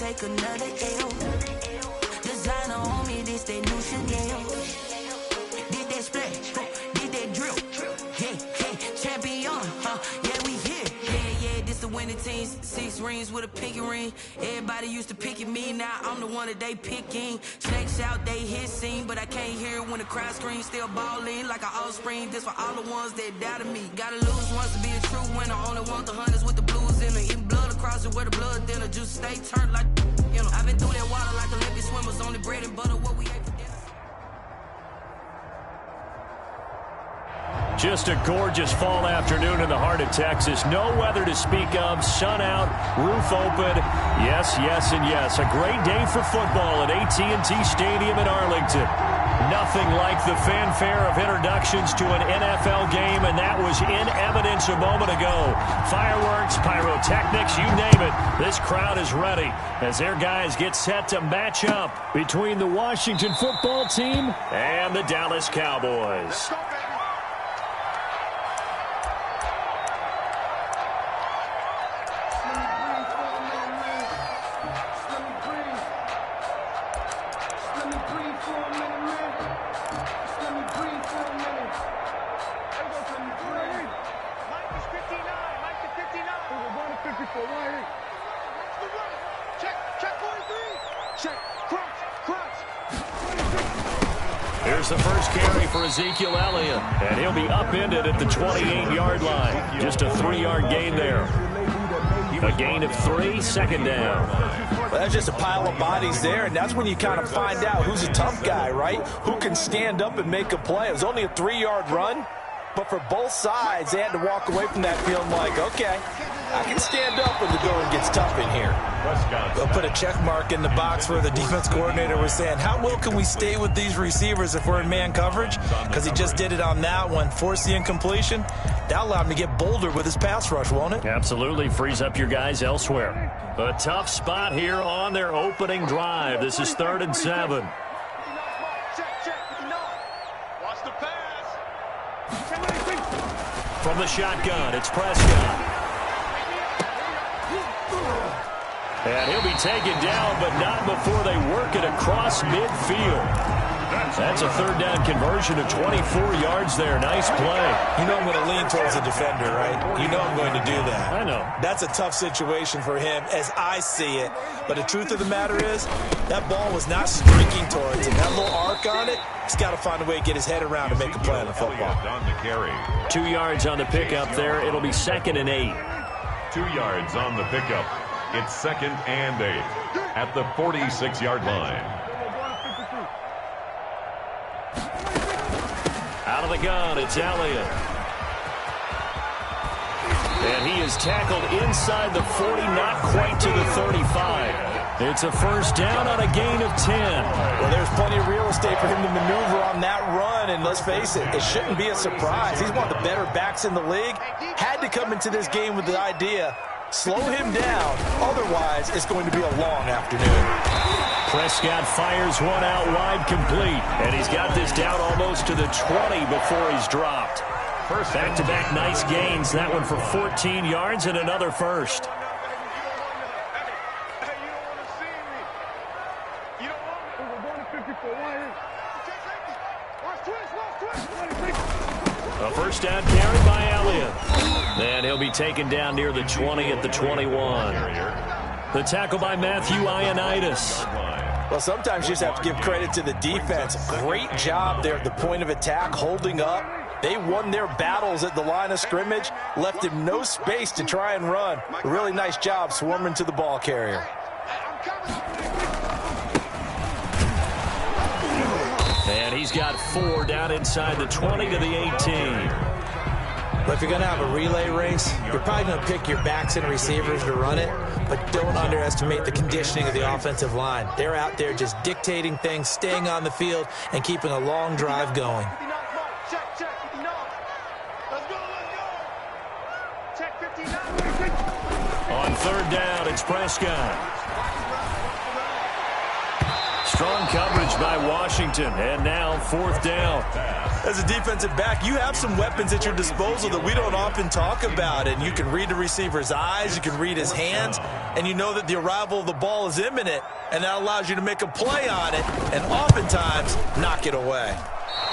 take another L. Designer on me, this that new Chanel. Did that splash, did that drill. Yeah, champion, yeah, we here. Yeah, this the winning team. 6 rings with a pinky ring. Everybody used to pick at me, now I'm the one that they picking. Snakes out, they hit scene, but I can't hear it when the crowd screams. Still balling like an offspring. This for all the ones that doubted me. Gotta lose once to be a true winner. Only want the hunters with the blues in it. Eating blood across it where the blood dinner. Just stay turned like, you know. I've been through that water like Olympic swimmers. Only bread and butter, what we ate for dinner. Just a gorgeous fall afternoon in the heart of Texas. No weather to speak of. Sun out, roof open. Yes, yes, and yes. A great day for football at AT&T Stadium in Arlington. Nothing like the fanfare of introductions to an NFL game, and that was in evidence a moment ago. Fireworks, pyrotechnics, you name it. This crowd is ready as their guys get set to match up between the Washington football team and the Dallas Cowboys. Here's the first carry for Ezekiel Elliott, and he'll be upended at the 28-yard line. Just a 3-yard gain there. A gain of 3, second down. Well, that's just a pile of bodies there, and that's when you kind of find out who's a tough guy, right? Who can stand up and make a play. It was only a 3-yard run, but for both sides, they had to walk away from that feeling like, okay, I can stand up when the going gets tough in here. They'll put a check mark in the box where the defense coordinator was saying, how well can we stay with these receivers if we're in man coverage? Because he just did it on that one, forced the incompletion. That'll allow him to get bolder with his pass rush, won't it? Absolutely. Frees up your guys elsewhere. A tough spot here on their opening drive. This is 3rd and 7. From the shotgun, it's Prescott. And he'll be taken down, but not before they work it across midfield. That's a 3rd down conversion of 24 yards there. Nice play. You know I'm going to lean towards the defender, right? You know I'm going to do that. I know. That's a tough situation for him as I see it. But the truth of the matter is, that ball was not streaking towards him. That little arc on it, he's got to find a way to get his head around and make a play on the football. 2 yards on the pickup there. It'll be 2nd and 8. 2 yards on the pickup. It's 2nd and 8 at the 46-yard line. Out of the gun, it's Elliott. And he is tackled inside the 40, not quite to the 35. It's a 1st down on a gain of 10. Well, there's plenty of real estate for him to maneuver on that run, and let's face it, it shouldn't be a surprise. He's one of the better backs in the league. Had to come into this game with the idea, slow him down, otherwise it's going to be a long afternoon. Prescott fires one out wide, complete, and he's got this down almost to the 20 before he's dropped. Back-to-back nice gains, that one for 14 yards and another first. A 1st down carry by Elliott. And he'll be taken down near the 20 at the 21. The tackle by Matthew Ioannidis. Well, sometimes you just have to give credit to the defense. Great job there at the point of attack, holding up. They won their battles at the line of scrimmage, left him no space to try and run. A really nice job swarming to the ball carrier. And he's got 4 down inside the 20 to the 18. But if you're going to have a relay race, you're probably going to pick your backs and receivers to run it, but don't underestimate the conditioning of the offensive line. They're out there just dictating things, staying on the field, and keeping a long drive going. On 3rd down, it's Prescott. Strong coverage by Washington, and now 4th down. As a defensive back, you have some weapons at your disposal that we don't often talk about, and you can read the receiver's eyes, you can read his hands, and you know that the arrival of the ball is imminent, and that allows you to make a play on it and oftentimes knock it away.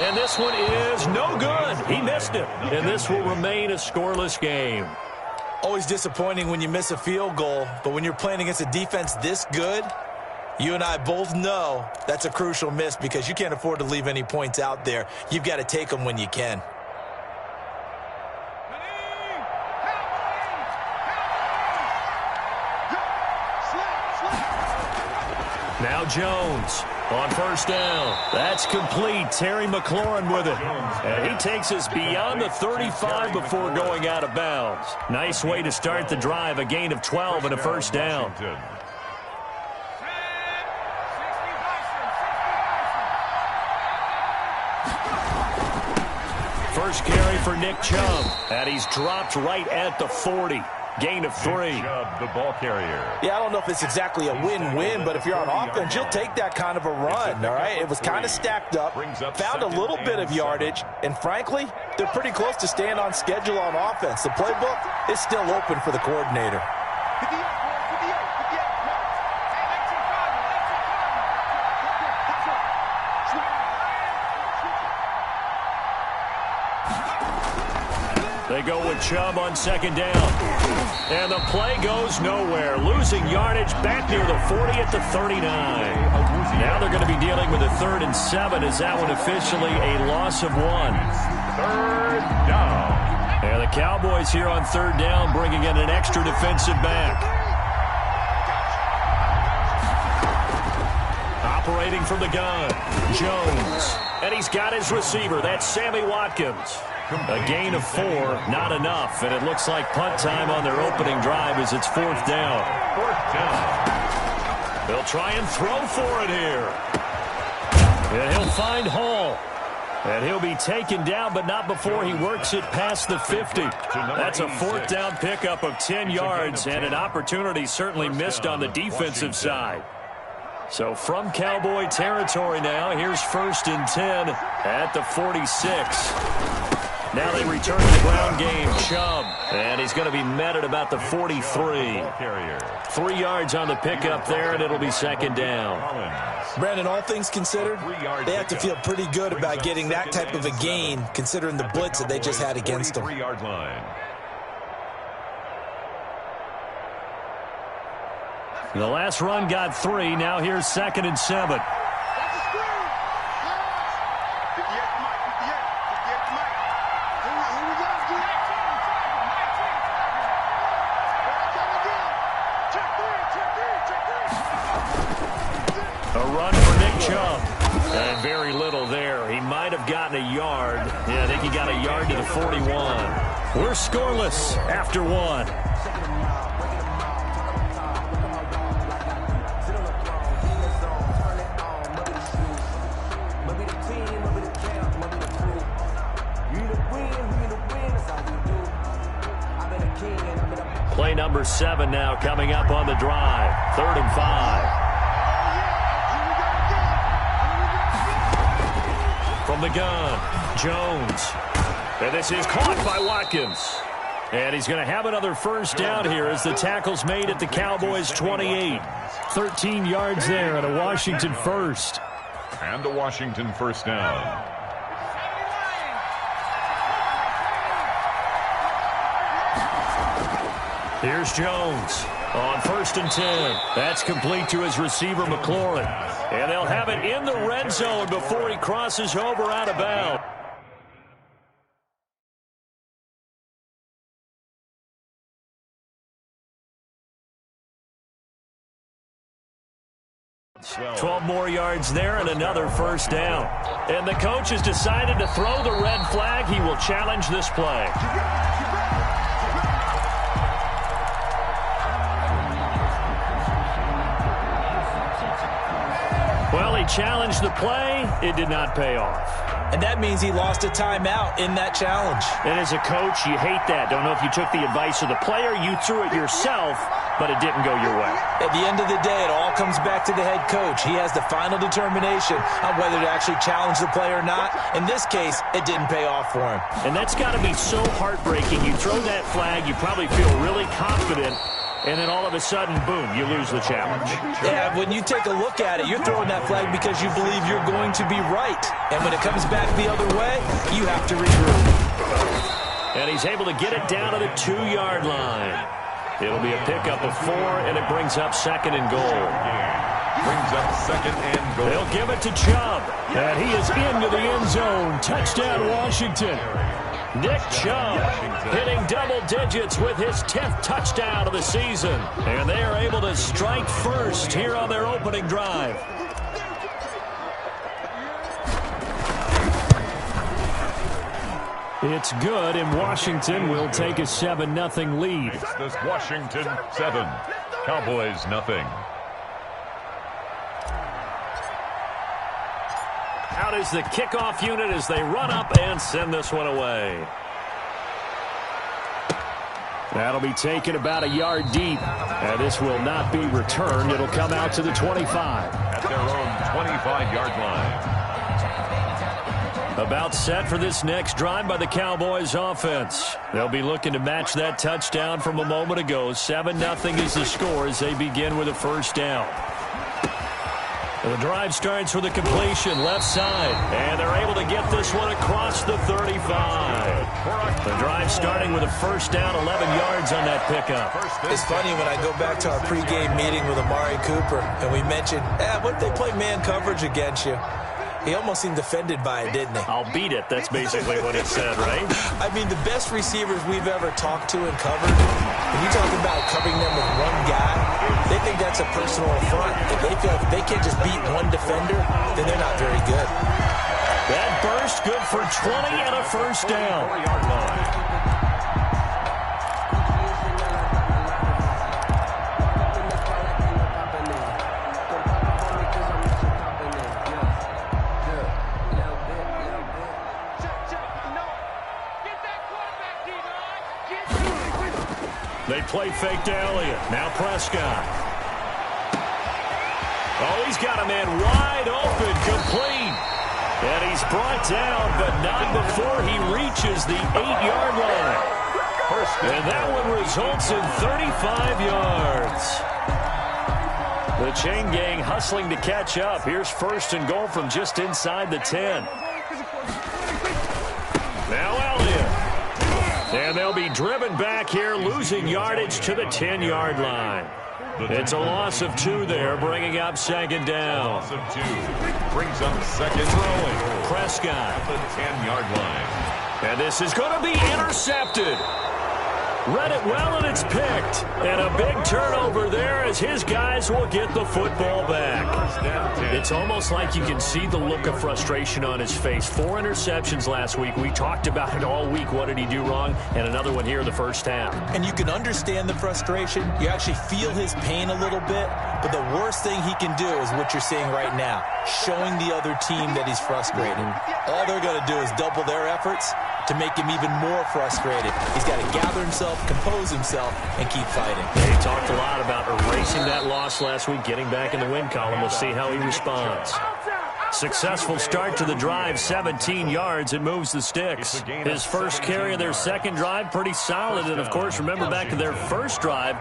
And this one is no good. He missed it. And this will remain a scoreless game. Always disappointing when you miss a field goal, but when you're playing against a defense this good, you and I both know that's a crucial miss because you can't afford to leave any points out there. You've got to take them when you can. Now Jones on first down. That's complete. Terry McLaurin with it. And he takes us beyond the 35 before going out of bounds. Nice way to start the drive. A gain of 12 and a first down. First carry for Nick Chubb. And he's dropped right at the 40. Gain of 3. Chubb, the ball carrier. Yeah, I don't know if it's exactly a win-win, but if you're on offense, you'll take that kind of a run, all right? It was kind of stacked up, found a little bit of yardage, and frankly, they're pretty close to staying on schedule on offense. The playbook is still open for the coordinator. They go with Chubb on second down. And the play goes nowhere. Losing yardage back near the 40 at the 39. Now they're going to be dealing with a 3rd and 7. Is that one officially a loss of 1? 3rd down. And the Cowboys here on 3rd down bringing in an extra defensive back. Operating from the gun, Jones. And he's got his receiver. That's Sammy Watkins. A gain of 4, not enough. And it looks like punt time on their opening drive as it's 4th down. 4th down. They'll try and throw for it here. And he'll find Hall. And he'll be taken down, but not before he works it past the 50. That's a 4th down pickup of 10 yards and an opportunity certainly missed on the defensive side. So from Cowboy territory now, here's 1st and 10 at the 46. Now they return to the ground game. Chubb. And he's going to be met at about the 43. 3 yards on the pickup there, and it'll be 2nd down. Brandon, all things considered, they have to feel pretty good about getting that type of a gain, considering the blitz that they just had against them. 3-yard line. The last run got 3. Now here's 2nd and 7. And very little there. He might have gotten a yard. Yeah, I think he got a yard to the 41. We're scoreless after 1. Play number 7 now coming up on the drive. 3rd and 5. From the gun, Jones. And this is caught by Watkins. And he's going to have another first down here as the tackle's made at the Cowboys' 28. 13 yards there and a Washington first. And a Washington first down. Here's Jones on 1st and 10. That's complete to his receiver, McLaurin. And they'll have it in the red zone before he crosses over out of bounds. Well, 12 more yards there and another first down. And the coach has decided to throw the red flag. He will challenge this play. Well, he challenged the play. It did not pay off. And that means he lost a timeout in that challenge. And as a coach, you hate that. Don't know if you took the advice of the player. You threw it yourself, but it didn't go your way. At the end of the day, it all comes back to the head coach. He has the final determination on whether to actually challenge the play or not. In this case, it didn't pay off for him. And that's got to be so heartbreaking. You throw that flag, you probably feel really confident, and then all of a sudden, boom, you lose the challenge. Yeah, when you take a look at it, you're throwing that flag because you believe you're going to be right. And when it comes back the other way, you have to regroup. And he's able to get it down to the 2-yard line. It'll be a pickup of 4, and it brings up 2nd and goal. Brings up 2nd and goal. They'll give it to Chubb, and he is into the end zone. Touchdown, Washington. Nick Chubb hitting double digits with his 10th touchdown of the season. And they are able to strike first here on their opening drive. It's good, and Washington will take a 7-0 lead. It's this Washington 7, Cowboys 0. Out is the kickoff unit as they run up and send this one away. That'll be taken about a yard deep. And this will not be returned. It'll come out to the 25. At their own 25-yard line. About set for this next drive by the Cowboys offense. They'll be looking to match that touchdown from a moment ago. 7-0 is the score as they begin with a first down. The drive starts with a completion left side, and they're able to get this one across the 35. The drive starting with a first down, 11 yards on that pickup. It's funny when I go back to our pregame meeting with Amari Cooper, and we mentioned, what if they play man coverage against you? He almost seemed offended by it, didn't he? I'll beat it. That's basically what he said, right? I mean, the best receivers we've ever talked to and covered, when you talk about covering them with one guy, they think that's a personal affront. If they feel like they can't just beat one defender, then they're not very good. That burst good for 20 and a first down. 4-yard line. They play fake to Elliott. Now Prescott. Oh, he's got a man wide open, complete. And he's brought down, but not before he reaches the 8-yard line. And that one results in 35 yards. The chain gang hustling to catch up. Here's 1st and goal from just inside the 10. Now Elliott. And they'll be driven back here, losing yardage to the 10-yard line. It's a loss of 2 there, bringing up 2nd down. Loss of 2. Brings up 2nd throwing. Prescott. At the 10-yard line. And this is going to be intercepted. Read it well, and it's picked. And a big turnover there as his guys will get the football back. It's almost like you can see the look of frustration on his face. 4 interceptions last week. We talked about it all week. What did he do wrong? And another one here in the first half. And you can understand the frustration. You actually feel his pain a little bit. But the worst thing he can do is what you're seeing right now, showing the other team that he's frustrated. All they're going to do is double their efforts to make him even more frustrated. He's got to gather himself, compose himself, and keep fighting. He talked a lot about erasing that loss last week, getting back in the win column. We'll see how he responds. Successful start to the drive, 17 yards. It moves the sticks. His first carry of their second drive, pretty solid. And, of course, remember back to their first drive,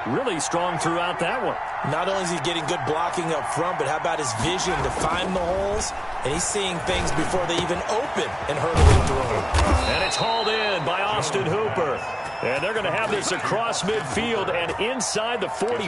really strong throughout that one. Not only is he getting good blocking up front, but how about his vision to find the holes? And he's seeing things before they even open and hurdling through them. And it's hauled in by Austin Hooper. And they're going to have this across midfield and inside the 40.